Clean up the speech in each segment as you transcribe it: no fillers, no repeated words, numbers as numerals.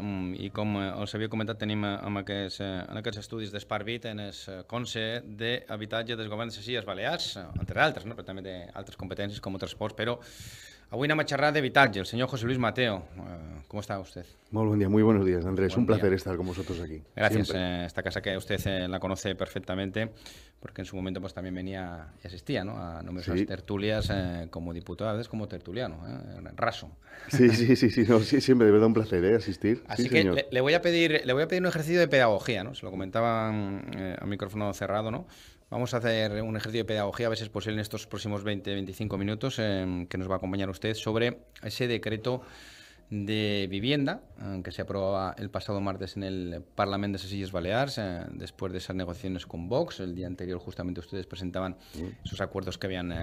I com els havia comentat, tenim en aquests estudis d'Esparvit en el Conse d'Habitatge del Govern de les Illes Balears, entre altres, no? Però també té altres competències com transports, però avui anem a xerrar d'habitatge. El senyor José Luis Mateo, ¿cómo está usted? Muy buen día, muy buenos días, Andrés. Buen Un placer día. estar con vosotros aquí. Gracias. Siempre. Esta casa que usted la conoce perfectamente, porque en su momento pues también venía y asistía, ¿no?, a numerosas Sí. tertulias como diputado, a veces como tertuliano, raso. Sí, no, sí, siempre, de verdad un placer asistir. Así Sí, que señor. le voy a pedir un ejercicio de pedagogía, ¿no? Se lo comentaba a micrófono cerrado, ¿no? Vamos a hacer un ejercicio de pedagogía, a ver si es posible en estos próximos 20-25 minutos, que nos va a acompañar usted sobre ese decreto de vivienda que se aprobaba el pasado martes en el Parlamento de las Illes Balears, después de esas negociaciones con Vox. El día anterior justamente ustedes presentaban esos acuerdos que habían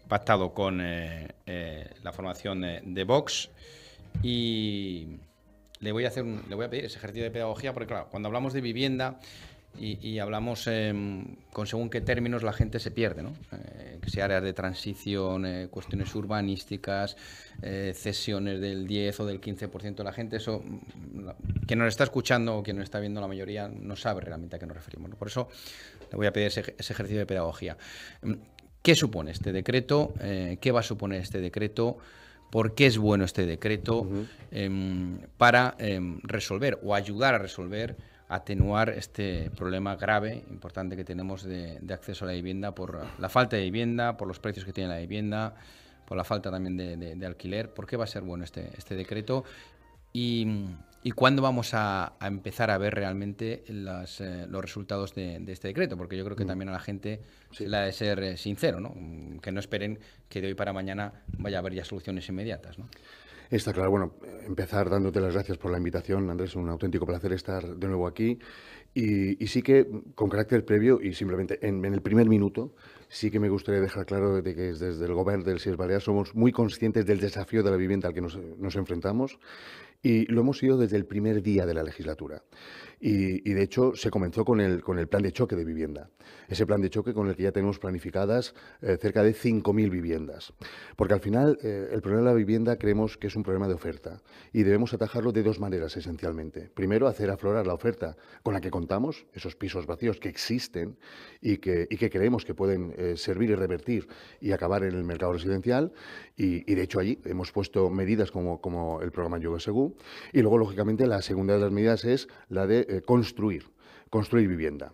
pactado con la formación de Vox. Y le voy a pedir ese ejercicio de pedagogía, porque claro, cuando hablamos de vivienda y hablamos con según qué términos, la gente se pierde, ¿no? Que sea áreas de transición, cuestiones urbanísticas, cesiones del 10 o del 15% de la gente, eso, quien nos está escuchando o quien nos está viendo, la mayoría no sabe realmente a qué nos referimos, ¿no? Por eso le voy a pedir ese ejercicio de pedagogía. ¿Qué supone este decreto? ¿Qué va a suponer este decreto? ¿Por qué es bueno este decreto? Para resolver o ayudar a resolver, atenuar este problema grave, importante que tenemos de acceso a la vivienda, por la falta de vivienda, por los precios que tiene la vivienda, por la falta también de alquiler. ¿Por qué va a ser bueno este decreto? ¿Y cuándo vamos a empezar a ver realmente los resultados de este decreto? Porque yo creo que también a la gente se le ha de ser sincero, ¿no? Que no esperen que de hoy para mañana vaya a haber ya soluciones inmediatas, ¿no? Está claro. Bueno, empezar dándote las gracias por la invitación, Andrés. Un auténtico placer estar de nuevo aquí. Y sí que, con carácter previo y simplemente en el primer minuto, sí que me gustaría dejar claro de que desde el Gobierno de las Illes Baleares somos muy conscientes del desafío de la vivienda al que nos enfrentamos, y lo hemos sido desde el primer día de la legislatura. Y de hecho se comenzó con el plan de choque de vivienda. Ese plan de choque con el que ya tenemos planificadas cerca de 5.000 viviendas. Porque al final el problema de la vivienda creemos que es un problema de oferta y debemos atajarlo de dos maneras esencialmente. Primero, hacer aflorar la oferta con la que contamos, esos pisos vacíos que existen y que creemos que pueden servir y revertir y acabar en el mercado residencial. Y de hecho allí hemos puesto medidas como el programa Lloguer Segur. Y luego, lógicamente, la segunda de las medidas es la de construir vivienda.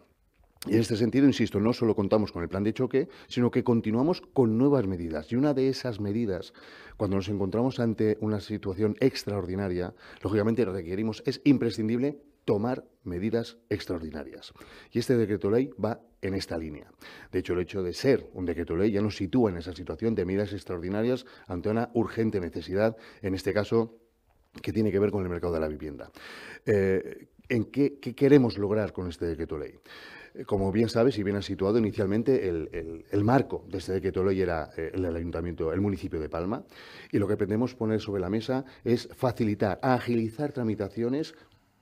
Y en este sentido, insisto, no solo contamos con el plan de choque, sino que continuamos con nuevas medidas. Y una de esas medidas, cuando nos encontramos ante una situación extraordinaria, lógicamente es imprescindible tomar medidas extraordinarias. Y este decreto ley va en esta línea. De hecho, el hecho de ser un decreto ley ya nos sitúa en esa situación de medidas extraordinarias ante una urgente necesidad, en este caso, que tiene que ver con el mercado de la vivienda. ¿Qué queremos lograr con este decreto ley? Como bien sabes y bien has situado, inicialmente el marco de este decreto ley era el municipio de Palma, y lo que pretendemos poner sobre la mesa es facilitar, agilizar tramitaciones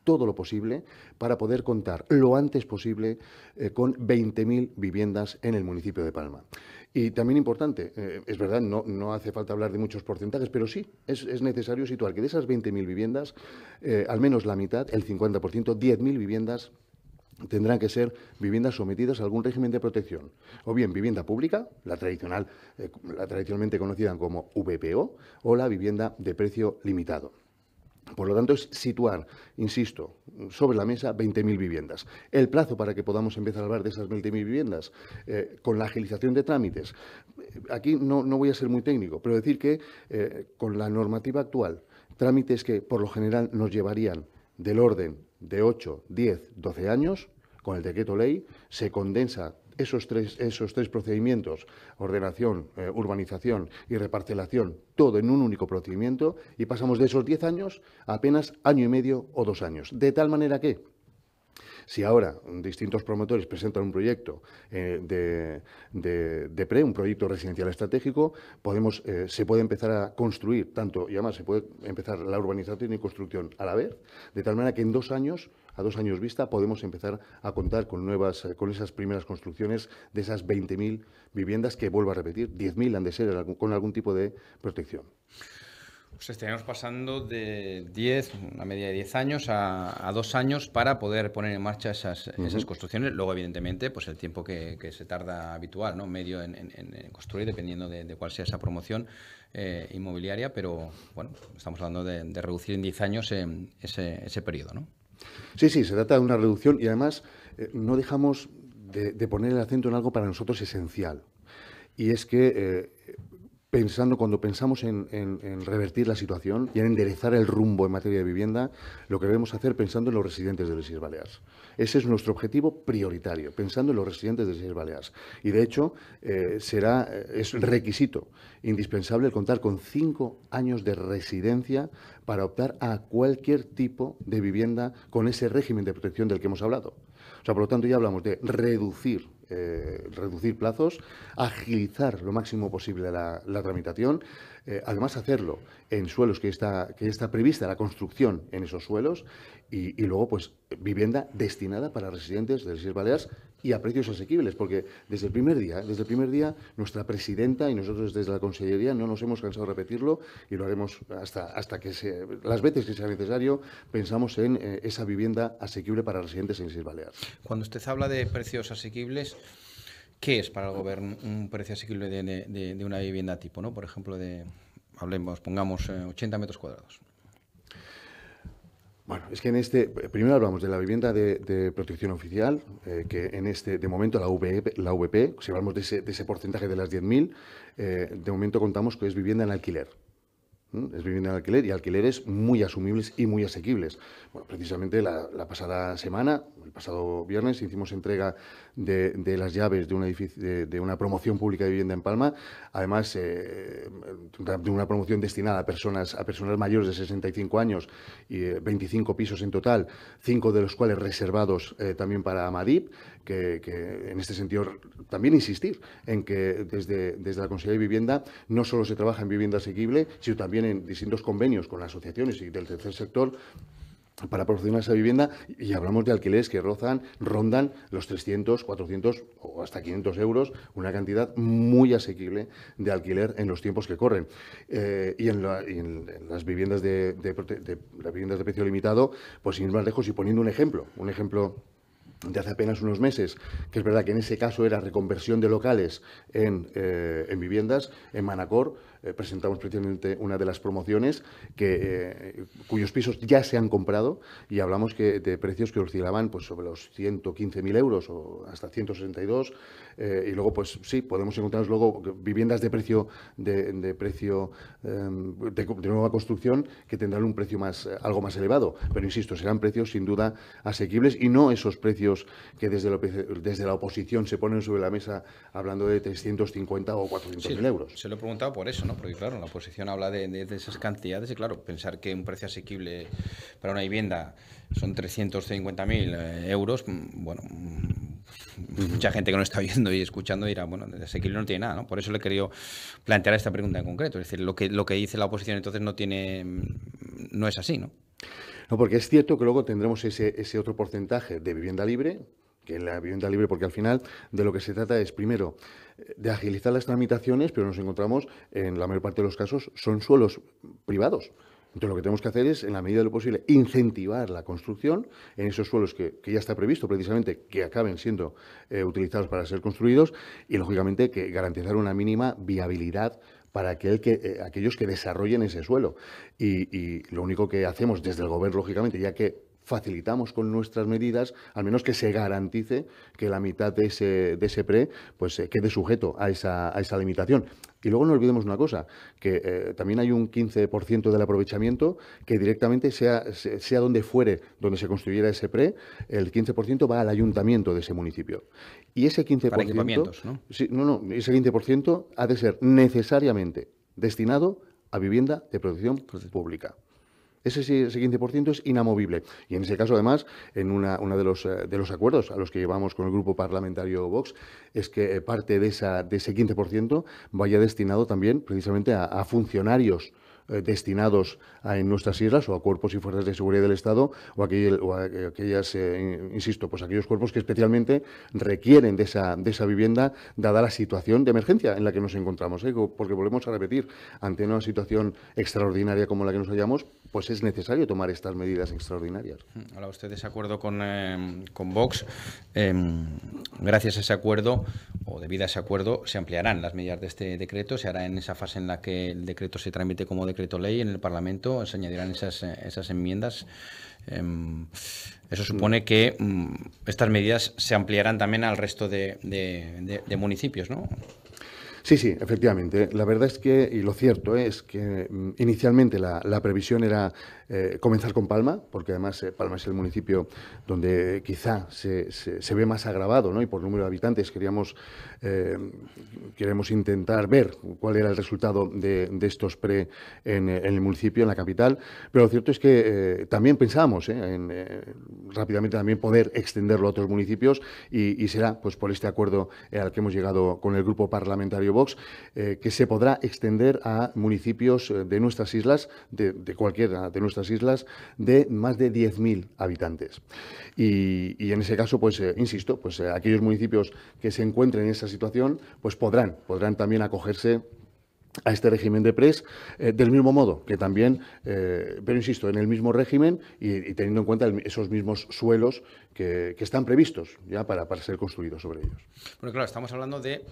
todo lo posible para poder contar lo antes posible con 20.000 viviendas en el municipio de Palma. Y también importante, es verdad, no hace falta hablar de muchos porcentajes, pero sí es necesario situar que de esas 20.000 viviendas, al menos la mitad, el 50%, 10.000 viviendas, tendrán que ser viviendas sometidas a algún régimen de protección. O bien vivienda pública, la tradicionalmente conocida como VPO, o la vivienda de precio limitado. Por lo tanto, es situar, insisto, sobre la mesa 20.000 viviendas. El plazo para que podamos empezar a hablar de esas 20.000 viviendas, con la agilización de trámites. Aquí no voy a ser muy técnico, pero decir que con la normativa actual, trámites que por lo general nos llevarían del orden de 8, 10, 12 años, con el decreto ley se condensa esos tres procedimientos, ordenación, urbanización y reparcelación, todo en un único procedimiento, y pasamos de esos 10 años a apenas año y medio o 2 años. De tal manera que, si ahora distintos promotores presentan un proyecto un proyecto residencial estratégico, se puede empezar a construir y además se puede empezar la urbanización y construcción a la vez, de tal manera que en 2 años, a 2 años vista, podemos empezar a contar con esas primeras construcciones de esas 20.000 viviendas que, vuelvo a repetir, 10.000 han de ser con algún tipo de protección. Pues estaríamos pasando de 10, una media de 10 años a 2 años para poder poner en marcha esas construcciones. Luego, evidentemente, pues el tiempo que se tarda habitual, ¿no? Medio en construir, dependiendo de cuál sea esa promoción inmobiliaria, pero bueno, estamos hablando de reducir en 10 años ese periodo, ¿no? Sí, sí, se trata de una reducción y además no dejamos de poner el acento en algo para nosotros esencial. Y es que cuando pensamos en revertir la situación y en enderezar el rumbo en materia de vivienda, lo que debemos hacer pensando en los residentes de las Illes Balears. Ese es nuestro objetivo prioritario, pensando en los residentes de las Illes Balears. Y de hecho, es requisito indispensable el contar con 5 años de residencia para optar a cualquier tipo de vivienda con ese régimen de protección del que hemos hablado. O sea, por lo tanto, ya hablamos de reducir plazos, agilizar lo máximo posible la tramitación, además hacerlo en suelos que está prevista la construcción en esos suelos y luego pues vivienda destinada para residentes de las Illes Balears y a precios asequibles, porque desde el primer día nuestra presidenta y nosotros desde la Consellería no nos hemos cansado de repetirlo y lo haremos hasta que las veces que sea necesario, pensamos en esa vivienda asequible para residentes en las Illes Balears. Cuando usted habla de precios asequibles, ¿qué es para el Gobierno un precio asequible de una vivienda tipo, ¿no? Por ejemplo, pongamos 80 metros cuadrados. Bueno, es que primero hablamos de la vivienda de protección oficial, que de momento la VP, si hablamos de ese porcentaje de las 10.000, de momento contamos que es vivienda en alquiler. Es vivienda en alquiler y alquileres muy asumibles y muy asequibles. Bueno, precisamente la pasada semana, el pasado viernes, hicimos entrega de las llaves de una promoción pública de vivienda en Palma, además de una promoción destinada a personas mayores de 65 años y 25 pisos en total, 5 de los cuales reservados también para Amadip, que en este sentido también insistir en que desde la Consellería de Vivienda no solo se trabaja en vivienda asequible, sino también en distintos convenios con las asociaciones y del tercer sector para proporcionar esa vivienda, y hablamos de alquileres que rondan los 300, 400 o hasta 500 euros, una cantidad muy asequible de alquiler en los tiempos que corren. Y en las viviendas las viviendas de precio limitado, pues sin ir más lejos y poniendo un ejemplo de hace apenas unos meses, que es verdad que en ese caso era reconversión de locales en viviendas, en Manacor, presentamos precisamente una de las promociones cuyos pisos ya se han comprado y hablamos de precios que oscilaban pues, sobre los 115.000 euros o hasta 162. Y luego, pues sí, podemos encontrarnos luego viviendas de nueva construcción que tendrán un precio algo más elevado. Pero insisto, serán precios sin duda asequibles y no esos precios que desde la oposición se ponen sobre la mesa hablando de 350 o 400.000 euros. Se lo he preguntado por eso, ¿no? Porque claro, la oposición habla de esas cantidades y claro, pensar que un precio asequible para una vivienda son 350.000 euros, bueno, mucha gente que no está viendo y escuchando dirá, bueno, de asequible no tiene nada, ¿no? Por eso le he querido plantear esta pregunta en concreto, es decir, lo que dice la oposición entonces no es así, ¿no? No, porque es cierto que luego tendremos ese otro porcentaje de vivienda libre, que la vivienda libre, porque al final de lo que se trata es, primero, de agilizar las tramitaciones, pero nos encontramos, en la mayor parte de los casos, son suelos privados. Entonces, lo que tenemos que hacer es, en la medida de lo posible, incentivar la construcción en esos suelos que ya está previsto, precisamente, que acaben siendo utilizados para ser construidos y, lógicamente, que garantizar una mínima viabilidad para aquellos que desarrollen ese suelo. Y lo único que hacemos desde el Gobierno, lógicamente, ya que facilitamos con nuestras medidas, al menos que se garantice que la mitad de ese PRE pues, quede sujeto a esa limitación. Y luego no olvidemos una cosa, que también hay un 15% del aprovechamiento que directamente, sea donde fuere, donde se construyera ese PRE, el 15% va al ayuntamiento de ese municipio. Y ese 15%... Para equipamientos, ¿no? Sí, ese 15% ha de ser necesariamente destinado a vivienda de protección pública. Ese 15% es inamovible. Y en ese caso, además, en uno de los acuerdos a los que llevamos con el Grupo Parlamentario Vox, es que parte de ese 15% vaya destinado también precisamente a funcionarios destinados en nuestras islas o a cuerpos y fuerzas de seguridad del Estado o a aquellas, insisto, pues aquellos cuerpos que especialmente requieren de esa vivienda dada la situación de emergencia en la que nos encontramos, porque volvemos a repetir, ante una situación extraordinaria como la que nos hallamos, pues es necesario tomar estas medidas extraordinarias. Habla usted de ese acuerdo con Vox. Gracias a ese acuerdo, o debido a ese acuerdo, se ampliarán las medidas de este decreto, se hará en esa fase en la que el decreto se tramite como decreto ley en el Parlamento, se añadirán esas enmiendas. Eso supone que estas medidas se ampliarán también al resto de municipios, ¿no? Sí, sí, efectivamente. La verdad es que, y lo cierto es que inicialmente la previsión era comenzar con Palma, porque además Palma es el municipio donde quizá se ve más agravado, ¿no? Y por número de habitantes queremos intentar ver cuál era el resultado de estos PRE en el municipio, en la capital. Pero lo cierto es que también pensábamos en rápidamente también poder extenderlo a otros municipios y será pues por este acuerdo al que hemos llegado con el grupo parlamentario Vox, que se podrá extender a municipios de nuestras islas, de cualquiera de nuestras islas, de más de 10.000 habitantes. Y en ese caso, pues insisto, pues aquellos municipios que se encuentren en esa situación, pues podrán también acogerse a este régimen de PREs del mismo modo que también, pero insisto, en el mismo régimen y teniendo en cuenta esos mismos suelos que están previstos ya para ser construidos sobre ellos. Bueno, claro, estamos hablando de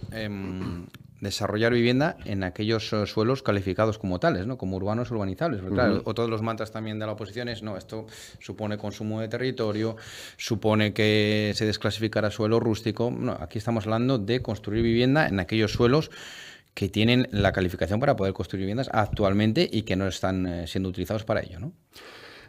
desarrollar vivienda en aquellos suelos calificados como tales, ¿no? Como urbanos urbanizables. Porque, claro, o todos los mantras también de la oposición es, no, esto supone consumo de territorio, supone que se desclasificará suelo rústico. No, aquí estamos hablando de construir vivienda en aquellos suelos que tienen la calificación para poder construir viviendas actualmente y que no están siendo utilizados para ello, ¿no?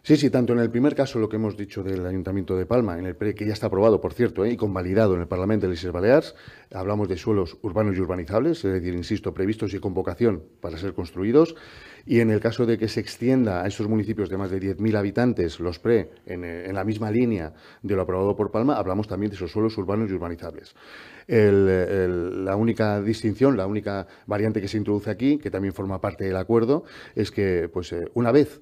Sí, sí, tanto en el primer caso, lo que hemos dicho del Ayuntamiento de Palma, en el PRE, que ya está aprobado, por cierto, y convalidado en el Parlamento de las Islas Baleares, hablamos de suelos urbanos y urbanizables, es decir, insisto, previstos y con vocación para ser construidos, y en el caso de que se extienda a esos municipios de más de 10.000 habitantes, los PRE, en la misma línea de lo aprobado por Palma, hablamos también de esos suelos urbanos y urbanizables. La única distinción, la única variante que se introduce aquí, que también forma parte del acuerdo, es que pues, una vez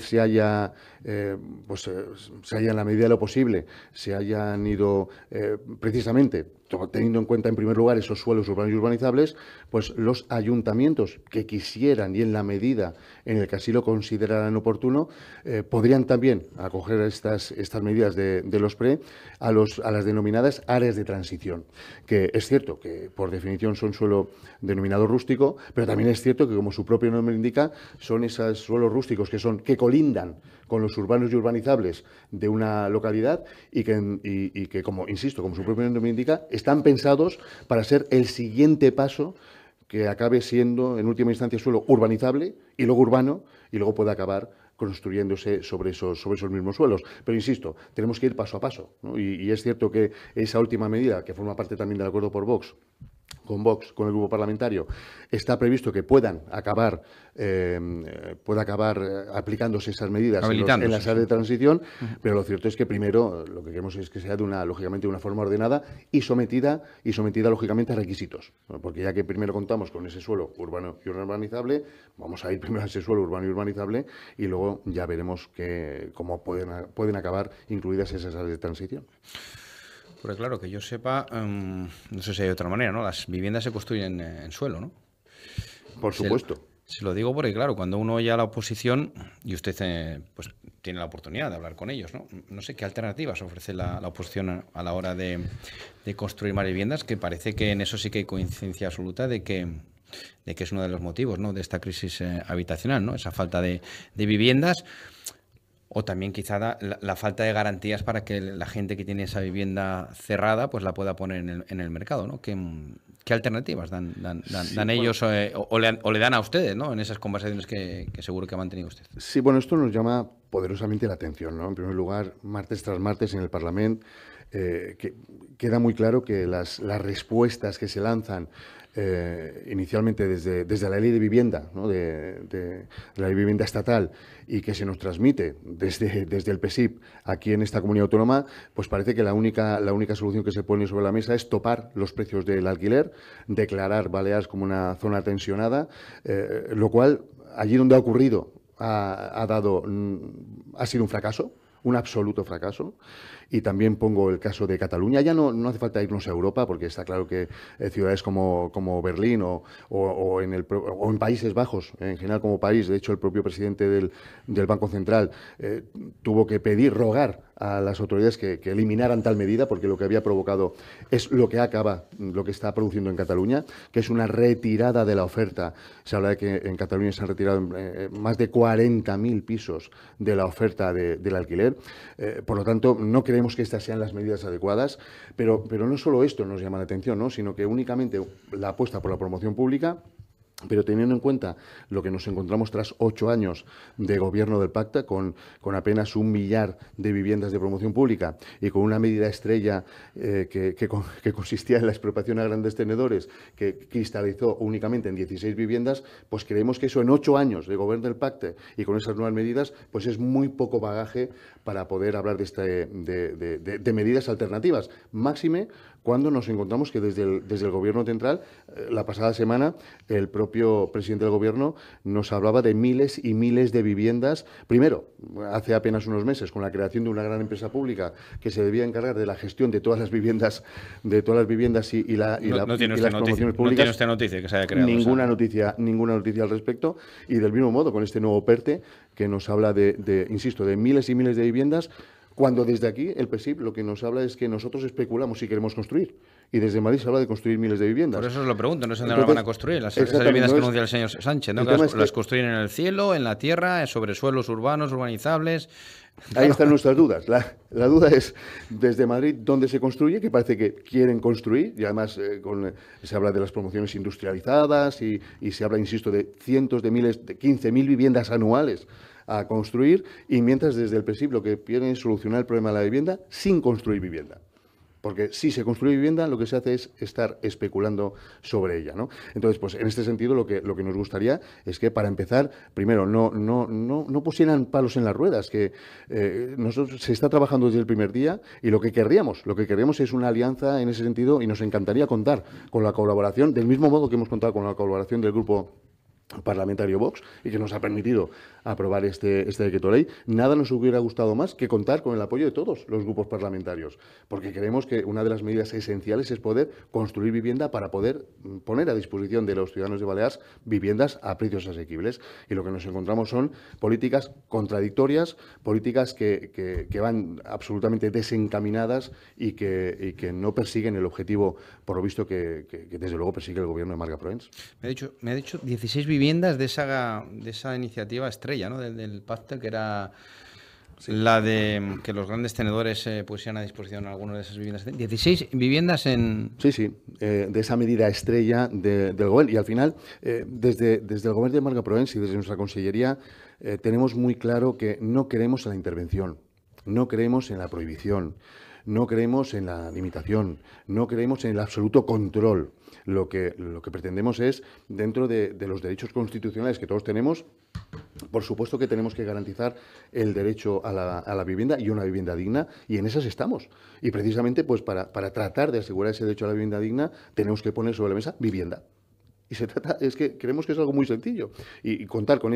se haya en la medida de lo posible, se hayan ido precisamente teniendo en cuenta en primer lugar esos suelos urbanos y urbanizables, pues los ayuntamientos que quisieran y en la medida en el que así lo consideraran oportuno, podrían también acoger estas medidas de los PRE a las denominadas áreas de transición, que es cierto que por definición son suelo denominado rústico, pero también es cierto que, como su propio nombre indica, son esos suelos rústicos que colindan con los urbanos y urbanizables de una localidad y que como insisto, como su propio nombre indica, están pensados para ser el siguiente paso que acabe siendo, en última instancia, suelo urbanizable y luego urbano y luego pueda acabar construyéndose sobre esos mismos suelos. Pero insisto, tenemos que ir paso a paso, ¿no? Y es cierto que esa última medida, que forma parte también del acuerdo por Vox, con el grupo parlamentario, está previsto que pueda acabar aplicándose esas medidas en las áreas de transición, pero lo cierto es que primero lo que queremos es que sea lógicamente de una forma ordenada y sometida lógicamente a requisitos, ¿no? Porque ya que primero contamos con ese suelo urbano y urbanizable, vamos a ir primero a ese suelo urbano y urbanizable y luego ya veremos cómo pueden acabar incluidas esas áreas de transición. Porque claro, que yo sepa, no sé si hay otra manera, ¿no? Las viviendas se construyen en suelo, ¿no? Por supuesto. Se lo digo porque, claro, cuando uno oye a la oposición y usted pues tiene la oportunidad de hablar con ellos, ¿no? No sé qué alternativas ofrece la oposición a la hora de construir más viviendas, que parece que en eso sí que hay coincidencia absoluta de que es uno de los motivos, ¿no?, de esta crisis habitacional, ¿no? Esa falta de viviendas. O también quizá la falta de garantías para que la gente que tiene esa vivienda cerrada pues la pueda poner en el mercado, ¿no? ¿Qué alternativas dan ellos o le dan a ustedes, ¿no?, en esas conversaciones que seguro que ha mantenido usted? Sí, bueno, esto nos llama poderosamente la atención, ¿no? En primer lugar, martes tras martes en el Parlamento queda muy claro que las respuestas que se lanzan inicialmente desde la ley de vivienda, ¿no?, de la ley de vivienda estatal, y que se nos transmite desde el PSIP aquí en esta comunidad autónoma, pues parece que la única solución que se pone sobre la mesa es topar los precios del alquiler, declarar Baleares como una zona tensionada, lo cual allí donde ha ocurrido ha sido un fracaso, un absoluto fracaso. Y también pongo el caso de Cataluña. Ya no hace falta irnos a Europa, porque está claro que ciudades como Berlín o en Países Bajos, en general como país, de hecho el propio presidente del Banco Central tuvo que rogar a las autoridades que eliminaran tal medida, porque lo que había provocado es lo que está produciendo en Cataluña, que es una retirada de la oferta. Se habla de que en Cataluña se han retirado más de 40.000 pisos de la oferta del alquiler. Por lo tanto, no creemos que estas sean las medidas adecuadas, pero no solo esto nos llama la atención, ¿no? Sino que únicamente la apuesta por la promoción pública. Pero teniendo en cuenta lo que nos encontramos tras 8 años de gobierno del Pacta, con apenas 1 millar de viviendas de promoción pública y con una medida estrella que consistía en la expropiación a grandes tenedores, que cristalizó únicamente en 16 viviendas, pues creemos que eso en 8 años de gobierno del Pacta y con esas nuevas medidas, pues es muy poco bagaje para poder hablar de medidas alternativas. Máxime cuando nos encontramos que desde el Gobierno central, la pasada semana, el propio presidente del Gobierno nos hablaba de miles y miles de viviendas. Primero, hace apenas unos meses, con la creación de una gran empresa pública que se debía encargar de la gestión de todas las viviendas, y las promociones públicas. No tiene usted noticia que se haya creado. Ninguna noticia al respecto. Y del mismo modo, con este nuevo PERTE, que nos habla insisto, de miles y miles de viviendas, cuando desde aquí el PSIC lo que nos habla es que nosotros especulamos si queremos construir. Y desde Madrid se habla de construir miles de viviendas. Por eso os lo pregunto, no sé dónde las van a construir. Esas viviendas que anuncia el señor Sánchez, ¿no? Las construyen en el cielo, en la tierra, sobre suelos urbanos, urbanizables. Ahí están nuestras dudas. La duda es desde Madrid dónde se construye, que parece que quieren construir, y además se habla de las promociones industrializadas y se habla, insisto, de cientos de miles, de 15.000 viviendas anuales a construir, y mientras desde el PSIC lo que quieren es solucionar el problema de la vivienda sin construir vivienda. Porque si se construye vivienda, lo que se hace es estar especulando sobre ella, ¿no? Entonces, pues en este sentido, lo que nos gustaría es que, para empezar, primero, no pusieran palos en las ruedas, que nosotros se está trabajando desde el primer día, y lo que querríamos es una alianza en ese sentido, y nos encantaría contar con la colaboración, del mismo modo que hemos contado con la colaboración del Grupo Parlamentario Vox, y que nos ha permitido aprobar este decreto ley. Nada nos hubiera gustado más que contar con el apoyo de todos los grupos parlamentarios, porque creemos que una de las medidas esenciales es poder construir vivienda para poder poner a disposición de los ciudadanos de Baleares viviendas a precios asequibles. Y lo que nos encontramos son políticas contradictorias, políticas que van absolutamente desencaminadas y que no persiguen el objetivo, por lo visto, que desde luego persigue el Gobierno de Marga Proens. Me ha dicho 16 viviendas de esa iniciativa estrella, ¿no? del pacto, que era la de que los grandes tenedores pusieran a disposición algunas de esas viviendas. 16 viviendas en... Sí, de esa medida estrella del Gobierno. Y al final, desde el Gobierno de Marga Proens y desde nuestra Consellería, tenemos muy claro que no queremos en la intervención, no creemos en la prohibición, no creemos en la limitación, no creemos en el absoluto control. Lo que pretendemos es, dentro de los derechos constitucionales que todos tenemos, por supuesto que tenemos que garantizar el derecho a la vivienda y una vivienda digna, y en esas estamos. Y precisamente, pues para tratar de asegurar ese derecho a la vivienda digna, tenemos que poner sobre la mesa vivienda. Y se trata, es que creemos que es algo muy sencillo. Y contar con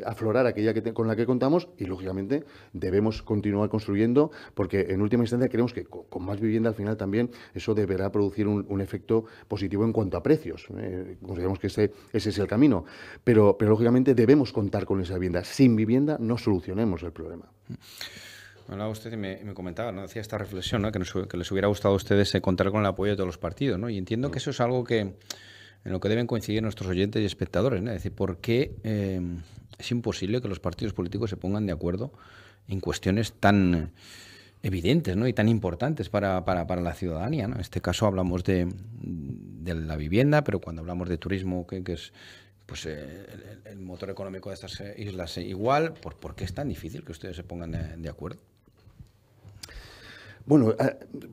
aflorar aquella con la que contamos, y lógicamente debemos continuar construyendo, porque en última instancia creemos que con más vivienda al final también eso deberá producir un efecto positivo en cuanto a precios. Consideramos que ese es el camino. Pero lógicamente debemos contar con esa vivienda. Sin vivienda no solucionemos el problema. Hablaba usted y me comentaba, ¿no? Hacía esta reflexión, ¿no? Que les hubiera gustado a ustedes contar con el apoyo de todos los partidos, ¿no? Y entiendo que eso es algo en lo que deben coincidir nuestros oyentes y espectadores, ¿no? Es decir, ¿por qué es imposible que los partidos políticos se pongan de acuerdo en cuestiones tan evidentes, ¿no? Y tan importantes para la ciudadanía, ¿no? En este caso hablamos de la vivienda, pero cuando hablamos de turismo, que es pues el motor económico de estas islas igual, ¿por qué es tan difícil que ustedes se pongan de acuerdo? Bueno,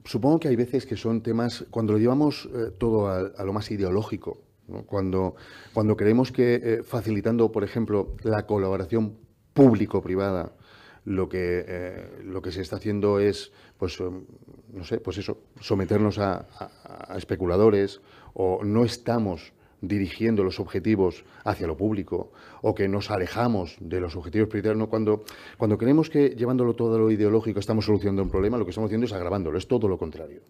supongo que hay veces que son temas, cuando lo llevamos todo a lo más ideológico, ¿no? Cuando creemos que facilitando, por ejemplo, la colaboración público-privada, lo que se está haciendo es, pues, no sé, pues eso, someternos a especuladores, o no estamos dirigiendo los objetivos hacia lo público o que nos alejamos de los objetivos prioritarios. ¿No? Cuando creemos que llevándolo todo a lo ideológico estamos solucionando un problema, lo que estamos haciendo es agravándolo, es todo lo contrario.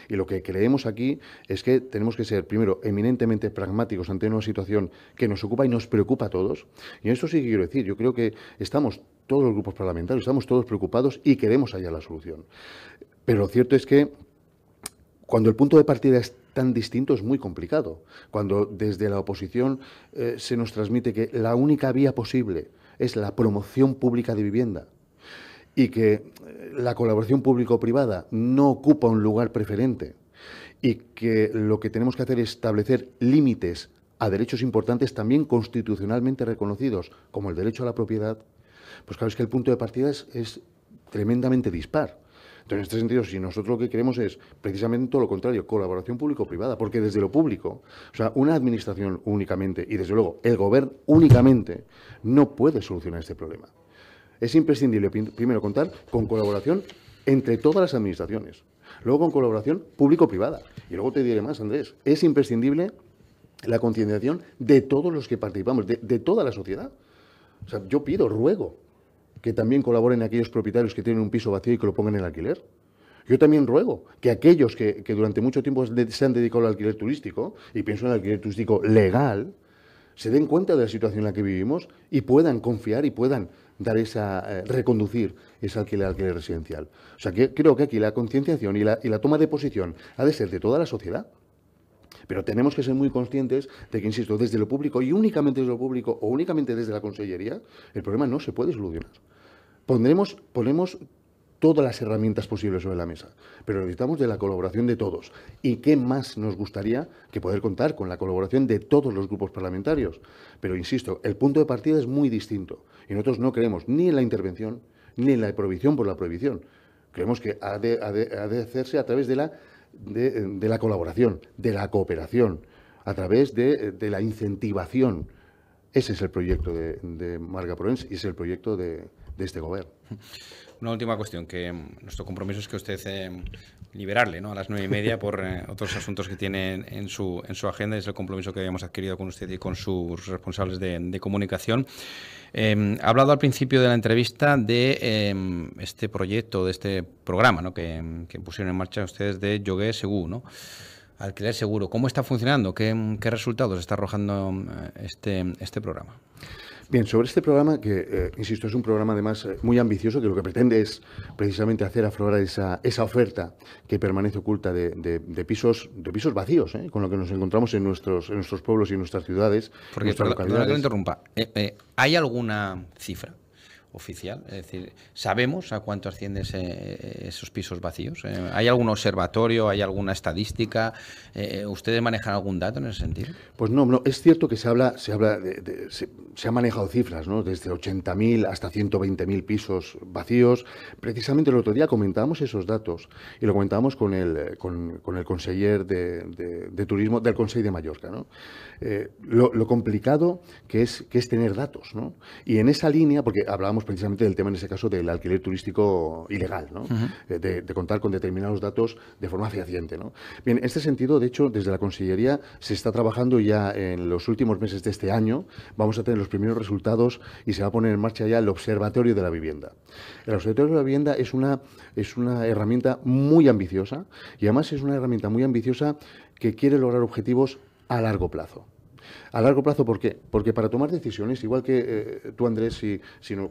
Y lo que creemos aquí es que tenemos que ser, primero, eminentemente pragmáticos ante una situación que nos ocupa y nos preocupa a todos. Y en esto sí que quiero decir, yo creo que estamos todos los grupos parlamentarios, estamos todos preocupados y queremos hallar la solución. Pero lo cierto es que cuando el punto de partida es tan distinto es muy complicado. Cuando desde la oposición se nos transmite que la única vía posible es la promoción pública de vivienda y que la colaboración público-privada no ocupa un lugar preferente y que lo que tenemos que hacer es establecer límites a derechos importantes también constitucionalmente reconocidos, como el derecho a la propiedad, pues claro, es que el punto de partida es tremendamente dispar. Entonces, en este sentido, si nosotros lo que queremos es precisamente todo lo contrario, colaboración público-privada, porque desde lo público, o sea, una administración únicamente y desde luego el gobierno únicamente no puede solucionar este problema. Es imprescindible, primero, contar con colaboración entre todas las administraciones, luego con colaboración público-privada. Y luego te diré más, Andrés, es imprescindible la concienciación de todos los que participamos, de toda la sociedad. O sea, yo ruego que también colaboren aquellos propietarios que tienen un piso vacío y que lo pongan en alquiler. Yo también ruego que aquellos que durante mucho tiempo se han dedicado al alquiler turístico, y pienso en el alquiler turístico legal, se den cuenta de la situación en la que vivimos y puedan confiar y puedan dar reconducir ese alquiler residencial. O sea, que creo que aquí la concienciación y la toma de posición ha de ser de toda la sociedad. Pero tenemos que ser muy conscientes de que, insisto, desde lo público y únicamente desde lo público o únicamente desde la Consellería, el problema no se puede solucionar. Ponemos todas las herramientas posibles sobre la mesa, pero necesitamos de la colaboración de todos. ¿Y qué más nos gustaría que poder contar con la colaboración de todos los grupos parlamentarios? Pero, insisto, el punto de partida es muy distinto y nosotros no creemos ni en la intervención ni en la prohibición por la prohibición. Creemos que ha de hacerse a través de la colaboración, de la cooperación, a través de la incentivación. Ese es el proyecto de Marga Proens y es el proyecto de este gobierno. Una última cuestión, que nuestro compromiso es que usted liberarle, ¿no?, a las 9:30 por otros asuntos que tiene en su agenda. Es el compromiso que habíamos adquirido con usted y con sus responsables de comunicación. Ha hablado al principio de la entrevista de este proyecto, de este programa, ¿no?, que pusieron en marcha ustedes de Lloguer Segur, ¿no? Alquiler seguro. ¿Cómo está funcionando? ¿Qué resultados está arrojando este programa? Bien, sobre este programa, que, insisto, es un programa además muy ambicioso, que lo que pretende es precisamente hacer aflorar esa oferta que permanece oculta de pisos vacíos, con lo que nos encontramos en nuestros pueblos y en nuestras ciudades. Porque, perdona que lo interrumpa, ¿hay alguna cifra oficial? Es decir, ¿sabemos a cuánto ascienden esos pisos vacíos? ¿Hay algún observatorio, hay alguna estadística? ¿Ustedes manejan algún dato en ese sentido? Pues no, es cierto que se ha manejado cifras, ¿no?, desde 80.000 hasta 120.000 pisos vacíos. Precisamente el otro día comentábamos esos datos y lo comentábamos con el conseller de Turismo del Consell de Mallorca, ¿no? Lo complicado que es tener datos, ¿no? Y en esa línea, porque hablábamos precisamente del tema en ese caso del alquiler turístico ilegal, ¿no? De contar con determinados datos de forma fehaciente, ¿no? Bien, en este sentido, de hecho, desde la Consellería se está trabajando ya en los últimos meses de este año. Vamos a tener los primeros resultados y se va a poner en marcha ya el Observatorio de la Vivienda. El Observatorio de la Vivienda es una herramienta muy ambiciosa y además es una herramienta muy ambiciosa que quiere lograr objetivos a largo plazo. A largo plazo, ¿por qué? Porque para tomar decisiones, igual que tú, Andrés, si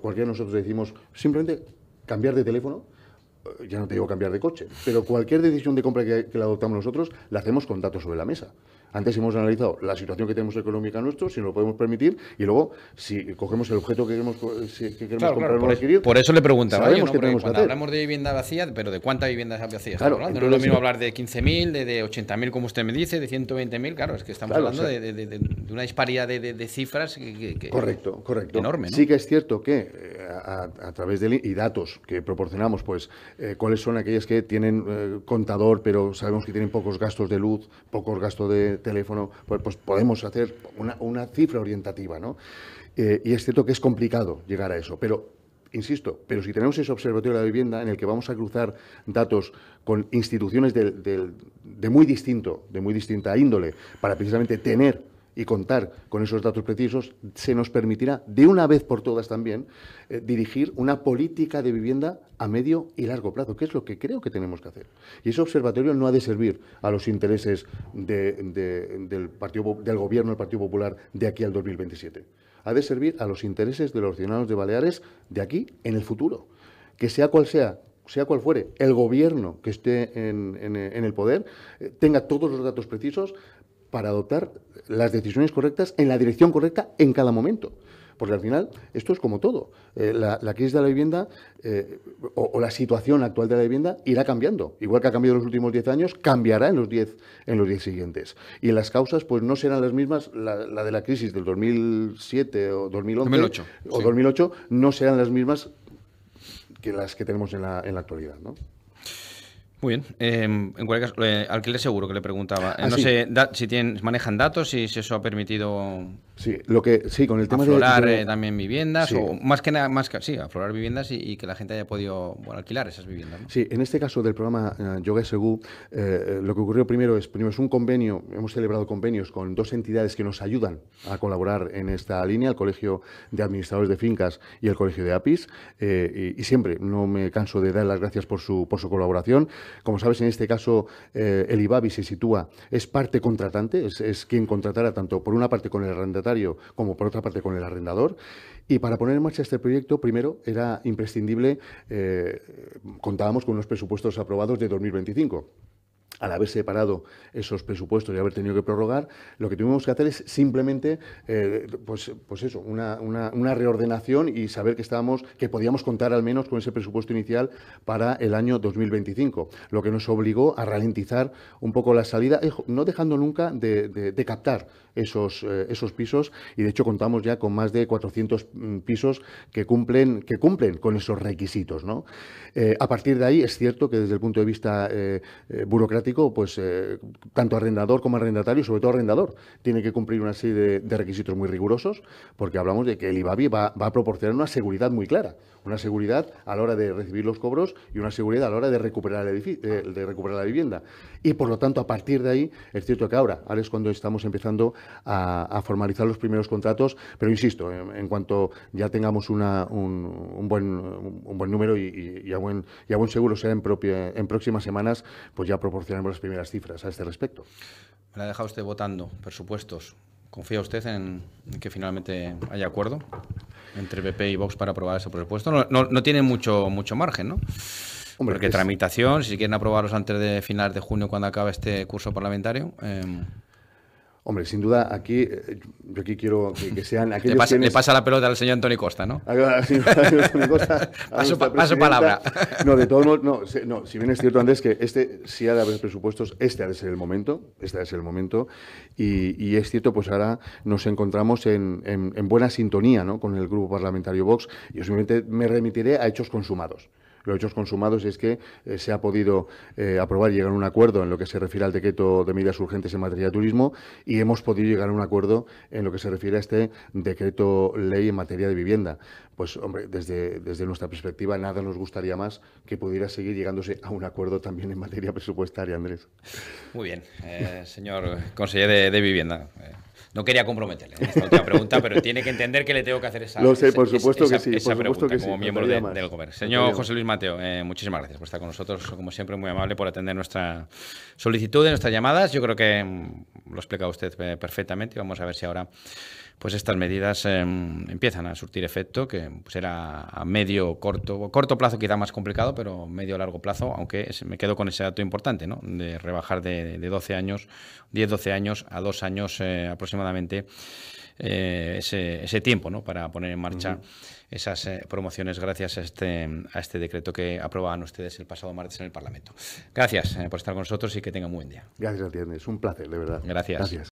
cualquiera de nosotros decimos simplemente cambiar de teléfono, ya no te digo cambiar de coche, pero cualquier decisión de compra que la adoptamos nosotros, la hacemos con datos sobre la mesa. Antes hemos analizado la situación que tenemos económica nuestra, si nos lo podemos permitir, y luego, si cogemos el objeto que queremos comprar o adquirir. Por eso le preguntaba yo, ¿no? Porque cuando hablamos de vivienda vacía, pero ¿de cuánta vivienda vacía estamos hablando? No es lo mismo hablar de 15.000, de 80.000, como usted me dice, de 120.000, claro, es que estamos hablando de una disparidad de cifras que correcto. Enorme, ¿no? Sí que es cierto que a través de datos que proporcionamos, pues, cuáles son aquellas que tienen contador, pero sabemos que tienen pocos gastos de luz, pocos gastos de teléfono, pues podemos hacer una cifra orientativa, ¿no? Y es cierto que es complicado llegar a eso, pero insisto, si tenemos ese observatorio de la vivienda en el que vamos a cruzar datos con instituciones de muy distinta índole para precisamente tener y contar con esos datos precisos, se nos permitirá, de una vez por todas también, dirigir una política de vivienda a medio y largo plazo, que es lo que creo que tenemos que hacer. Y ese observatorio no ha de servir a los intereses del Gobierno del Partido Popular de aquí al 2027. Ha de servir a los intereses de los ciudadanos de Baleares de aquí en el futuro. Que sea cual fuere el gobierno que esté en el poder, tenga todos los datos precisos para adoptar las decisiones correctas en la dirección correcta en cada momento. Porque al final esto es como todo. La crisis de la vivienda o la situación actual de la vivienda irá cambiando. Igual que ha cambiado en los últimos 10 años, cambiará en los 10 siguientes. Y las causas pues no serán las mismas. La de la crisis del 2007 o 2011 2008, o 2008 no serán las mismas que las que tenemos en la actualidad, ¿no? Muy bien. En cualquier caso, alquiler seguro que le preguntaba. No sí. sé si manejan datos y si eso ha permitido Sí, con el tema aflorar también viviendas, sí. o más que nada, aflorar viviendas y que la gente haya podido alquilar esas viviendas, ¿no? Sí, en este caso del programa Lloguer Segur, lo que ocurrió primero es un convenio, hemos celebrado convenios con dos entidades que nos ayudan a colaborar en esta línea, el Colegio de Administradores de Fincas y el Colegio de APIs, y siempre no me canso de dar las gracias por su colaboración. Como sabes, en este caso el IBABI se sitúa, es parte contratante, es quien contratará tanto por una parte con el arrendatario como por otra parte con el arrendador. Y para poner en marcha este proyecto, primero era imprescindible, contábamos con unos presupuestos aprobados de 2025. Al haber separado esos presupuestos y haber tenido que prorrogar, lo que tuvimos que hacer es simplemente, una reordenación y saber que podíamos contar al menos con ese presupuesto inicial para el año 2025, lo que nos obligó a ralentizar un poco la salida, no dejando nunca de captar esos pisos, y de hecho contamos ya con más de 400 pisos que cumplen con esos requisitos, ¿no? A partir de ahí es cierto que desde el punto de vista burocrático, pues tanto arrendador como arrendatario, sobre todo arrendador, tiene que cumplir una serie de requisitos muy rigurosos, porque hablamos de que el IBABI va a proporcionar una seguridad muy clara, una seguridad a la hora de recibir los cobros y una seguridad a la hora de recuperar la vivienda. Y por lo tanto, a partir de ahí, es cierto que ahora es cuando estamos empezando a formalizar los primeros contratos, pero insisto, en cuanto ya tengamos un buen número y a buen seguro sea en próximas semanas, pues ya proporcionaremos las primeras cifras a este respecto. Me la ha dejado usted votando presupuestos. ¿Confía usted en que finalmente haya acuerdo entre PP y Vox para aprobar ese presupuesto? No tiene mucho margen, ¿no? Hombre, porque tramitación, si quieren aprobarlos antes de finales de junio, cuando acabe este curso parlamentario. Hombre, sin duda, yo aquí quiero que sean aquellos le pasa la pelota al señor Antonio Costa, ¿no? Paso palabra. No, de todos modos, no, si bien es cierto, Andrés, que si ha de haber presupuestos, ha de ser el momento, y es cierto, pues ahora nos encontramos en buena sintonía, ¿no?, con el Grupo Parlamentario Vox. Yo simplemente me remitiré a hechos consumados. Los hechos consumados es que se ha podido aprobar y llegar a un acuerdo en lo que se refiere al decreto de medidas urgentes en materia de turismo, y hemos podido llegar a un acuerdo en lo que se refiere a este decreto ley en materia de vivienda. Pues, hombre, desde nuestra perspectiva, nada nos gustaría más que pudiera seguir llegándose a un acuerdo también en materia presupuestaria, Andrés. Muy bien, señor consejero de Vivienda. No quería comprometerle en esta última pregunta, pero tiene que entender que le tengo que hacer esa pregunta. Lo sé, por supuesto que sí. Como miembro del Gobierno. Señor José Luis Mateo, muchísimas gracias por estar con nosotros. Como siempre, muy amable por atender nuestra solicitud, nuestras llamadas. Yo creo que lo ha explicado usted perfectamente. Vamos a ver si ahora pues estas medidas empiezan a surtir efecto, que pues era a corto plazo quizá más complicado, pero medio-largo plazo, aunque me quedo con ese dato importante, ¿no?, de rebajar de 12 años, 10-12 años a 2 años aproximadamente ese tiempo, ¿no?, para poner en marcha esas promociones gracias a este decreto que aprobaban ustedes el pasado martes en el Parlamento. Gracias por estar con nosotros y que tengan un buen día. Gracias a ti, Andrés. Un placer, de verdad. Gracias.